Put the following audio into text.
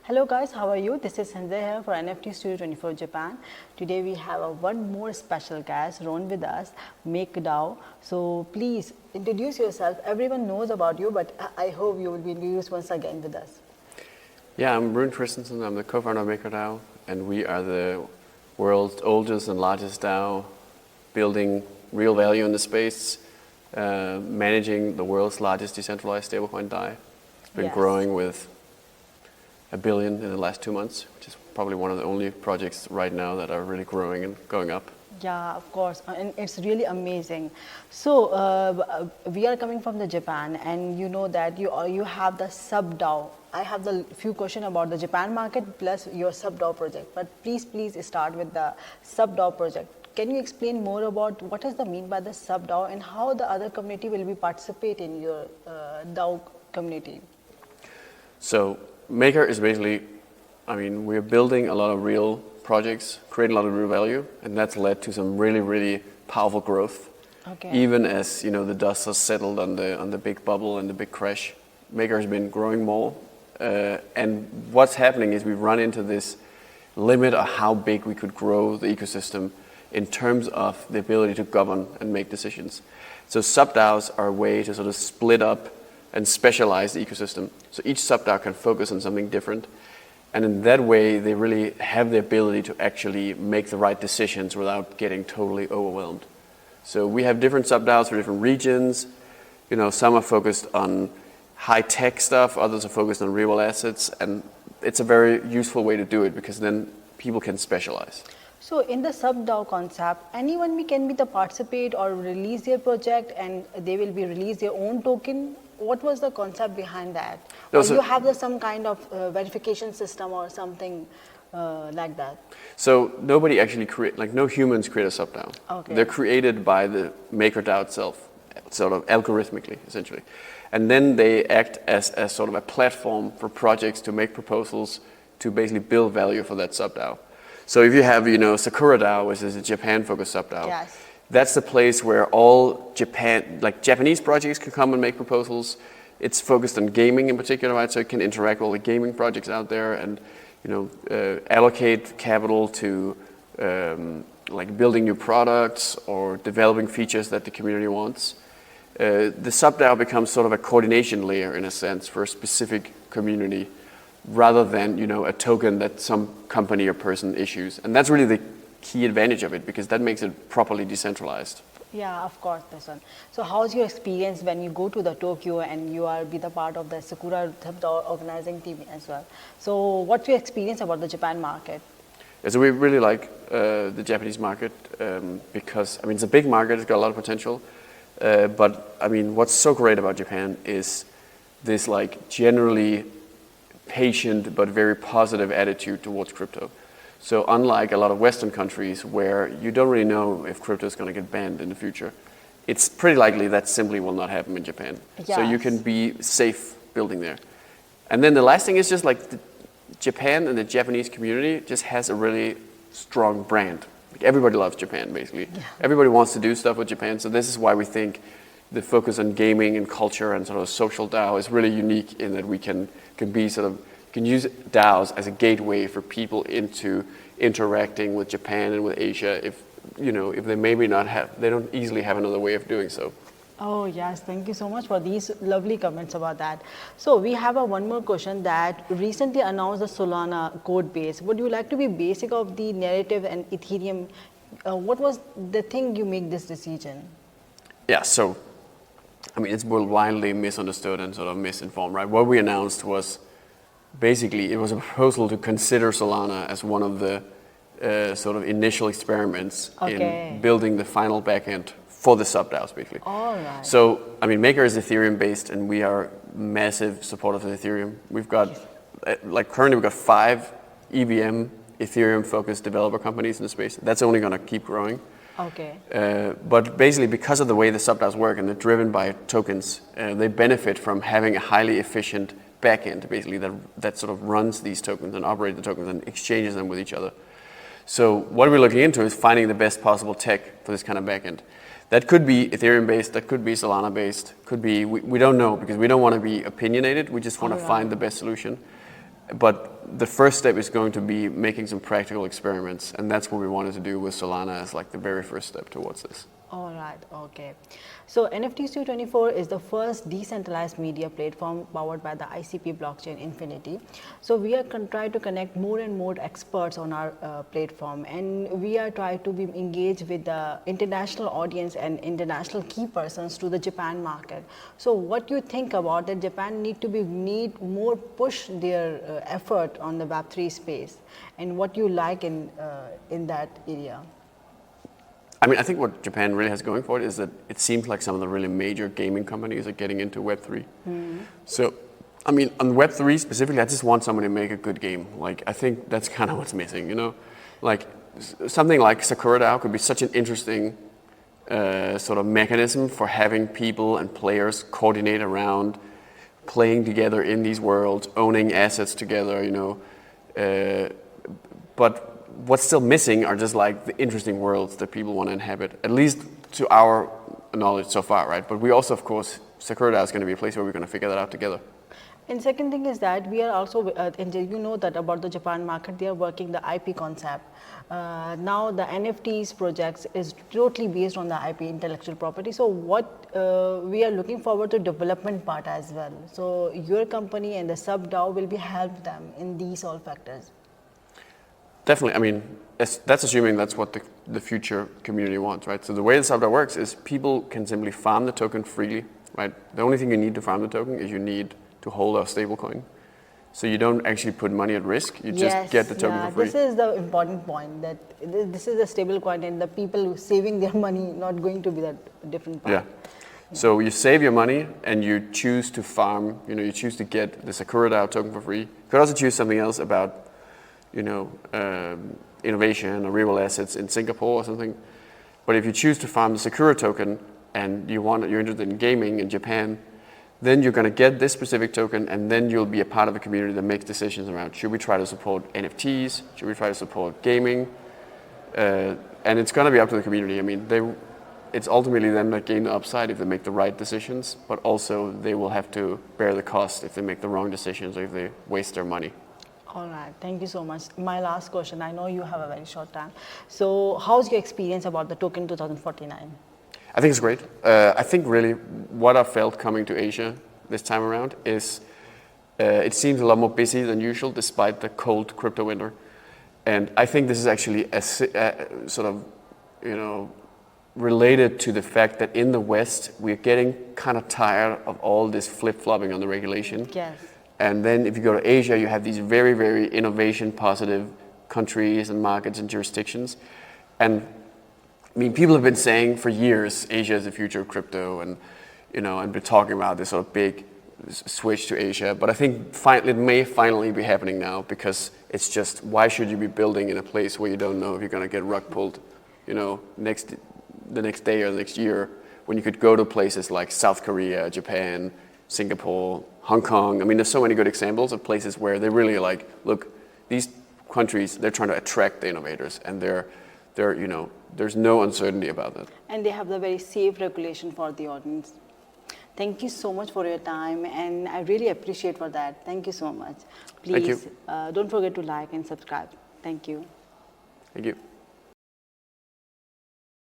Hello guys, how are you? This is Hinza here for NFT Studio 24 Japan. Today we have one more special guest, Rune, with us, MakerDAO. So please introduce yourself. Everyone knows about you, but I hope you will be introduced once again with us. Yeah, I'm Rune Christensen. I'm the co-founder of MakerDAO, and we are the world's oldest and largest DAO, building real value in the space, managing the world's largest decentralized stablecoin DAI. It's been growing with $1 billion in the last 2 months, which is probably one of the only projects right now that are really growing and going up. Yeah, of course, and it's really amazing. So we are coming from the Japan, and you know that you have the SubDAO. I have the few questions about the Japan market plus your SubDAO project. But please start with the SubDAO project. Can you explain more about what is the mean by the SubDAO and how the other community will be participate in your DAO community? So Maker is basically, we're building a lot of real projects, creating a lot of real value, and that's led to some really, really powerful growth. Okay. Even as the dust has settled on the big bubble and the big crash, Maker has been growing more. And what's happening is we've run into this limit of how big we could grow the ecosystem in terms of the ability to govern and make decisions. So SubDAOs are a way to sort of split up and specialize the ecosystem. So each SubDAO can focus on something different. And in that way, they really have the ability to actually make the right decisions without getting totally overwhelmed. So we have different SubDAOs for different regions. Some are focused on high-tech stuff, others are focused on real assets. And it's a very useful way to do it because then people can specialize. So in the SubDAO concept, anyone can be the participate or release their project and they will be release their own token. What was the concept behind that? No, or you have some kind of verification system or something like that? So nobody actually no humans create a SubDAO. Okay. They're created by the MakerDAO itself, sort of algorithmically, essentially. And then they act as sort of a platform for projects to make proposals to basically build value for that SubDAO. So if you have, Sakura DAO, which is a Japan-focused SubDAO, yes. That's the place where all Japanese projects can come and make proposals. It's focused on gaming in particular, right? So it can interact with all the gaming projects out there and, allocate capital to building new products or developing features that the community wants. The SubDAO becomes sort of a coordination layer in a sense for a specific community rather than, a token that some company or person issues. And that's really the key advantage of it because that makes it properly decentralized. Yeah, of course, this one. So how's your experience when you go to the Tokyo and you are be the part of the Sakura organizing team as well? So what's your experience about the Japan market? Yeah, so we really like the Japanese market because, it's a big market, it's got a lot of potential. But what's so great about Japan is this generally patient but very positive attitude towards crypto. So unlike a lot of Western countries where you don't really know if crypto is going to get banned in the future, it's pretty likely that simply will not happen in Japan. Yes. So you can be safe building there. And then the last thing is just Japan and the Japanese community just has a really strong brand. Everybody loves Japan, basically. Yeah. Everybody wants to do stuff with Japan. So this is why we think the focus on gaming and culture and sort of social DAO is really unique in that we can use DAOs as a gateway for people into interacting with Japan and with Asia if they maybe they don't easily have another way of doing so. Oh yes, thank you so much for these lovely comments about that. So we have one more question that recently announced the Solana code base. Would you like to be basic of the narrative and Ethereum? What was the thing you make this decision? Yeah, so it's widely misunderstood and sort of misinformed, right? What we announced was basically, it was a proposal to consider Solana as one of the sort of initial experiments in building the final backend for the SubDAOs, basically. All right. So, Maker is Ethereum-based, and we are massive supporters of Ethereum. We've got, currently we've got 5 EVM Ethereum-focused developer companies in the space. That's only going to keep growing. Okay. But basically, because of the way the SubDAOs work, and they're driven by tokens, they benefit from having a highly efficient backend, basically, that sort of runs these tokens and operates the tokens and exchanges them with each other. So what we're looking into is finding the best possible tech for this kind of backend. That could be Ethereum-based, that could be Solana-based, could be, we don't know because we don't want to be opinionated, we just want to find the best solution. But the first step is going to be making some practical experiments, and that's what we wanted to do with Solana as like the very first step towards this. All right, okay. So NFT224 is the first decentralized media platform powered by the ICP blockchain Infinity. So we are trying to connect more and more experts on our platform, and we are trying to be engaged with the international audience and international key persons to the Japan market. So what do you think about that? Japan need more push their effort on the Web3 space, and what you like in that area? I mean, I think what Japan really has going for it is that it seems like some of the really major gaming companies are getting into Web3. So, I mean, on Web3 specifically, I just want someone to make a good game. Like, I think that's kind of what's missing, you know? Like, something like SakuraDAO could be such an interesting sort of mechanism for having people and players coordinate around playing together in these worlds, owning assets together, you know. But what's still missing are just like the interesting worlds that people want to inhabit, at least to our knowledge so far, right? But we also, of course, SakuraDAO is going to be a place where we're going to figure that out together. And second thing is that we are also, and you know that about the Japan market, they are working the IP concept. Now the NFTs projects is totally based on the IP, intellectual property. So what we are looking forward to development part as well. So your company and the SubDAO will be help them in these all factors. Definitely. I mean, that's assuming that's what the future community wants, right? So the way the SubDAO works is people can simply farm the token freely, right? The only thing you need to farm the token is you need to hold a stablecoin. So you don't actually put money at risk. You just get the token for free. This is the important point, that this is a stablecoin and the people saving their money not going to be that different part. Yeah. So you save your money and you choose to farm, you know, you choose to get the SakuraDAO token for free. You could also choose something else about, you know, innovation or real assets in Singapore or something. But if you choose to farm the Sakura token and you're interested in gaming in Japan, then you're going to get this specific token, and then you'll be a part of a community that makes decisions around, should we try to support NFTs? Should we try to support gaming? And it's going to be up to the community. I mean, it's ultimately them that gain the upside if they make the right decisions, but also they will have to bear the cost if they make the wrong decisions or if they waste their money. All right, thank you so much. My last question, I know you have a very short time. So how's your experience about the Token 2049? I think it's great. I think really what I felt coming to Asia this time around is it seems a lot more busy than usual despite the cold crypto winter. And I think this is actually a sort of, you know, related to the fact that in the West, we're getting kind of tired of all this flip-flopping on the regulation. Yes. And then if you go to Asia, you have these very, very innovation-positive countries and markets and jurisdictions. And I mean, people have been saying for years, Asia is the future of crypto, and you know, and been talking about this sort of big switch to Asia. But I think it may finally be happening now, because it's just, why should you be building in a place where you don't know if you're going to get rug pulled, you know, the next day or the next year, when you could go to places like South Korea, Japan, Singapore, Hong Kong. I mean, there's so many good examples of places where they really like, look, these countries, they're trying to attract the innovators, and they're you know, there's no uncertainty about that. And they have the very safe regulation for the audience. Thank you so much for your time, and I really appreciate for that. Thank you so much. Please, Thank you. Don't forget to like and subscribe. Thank you. Thank you.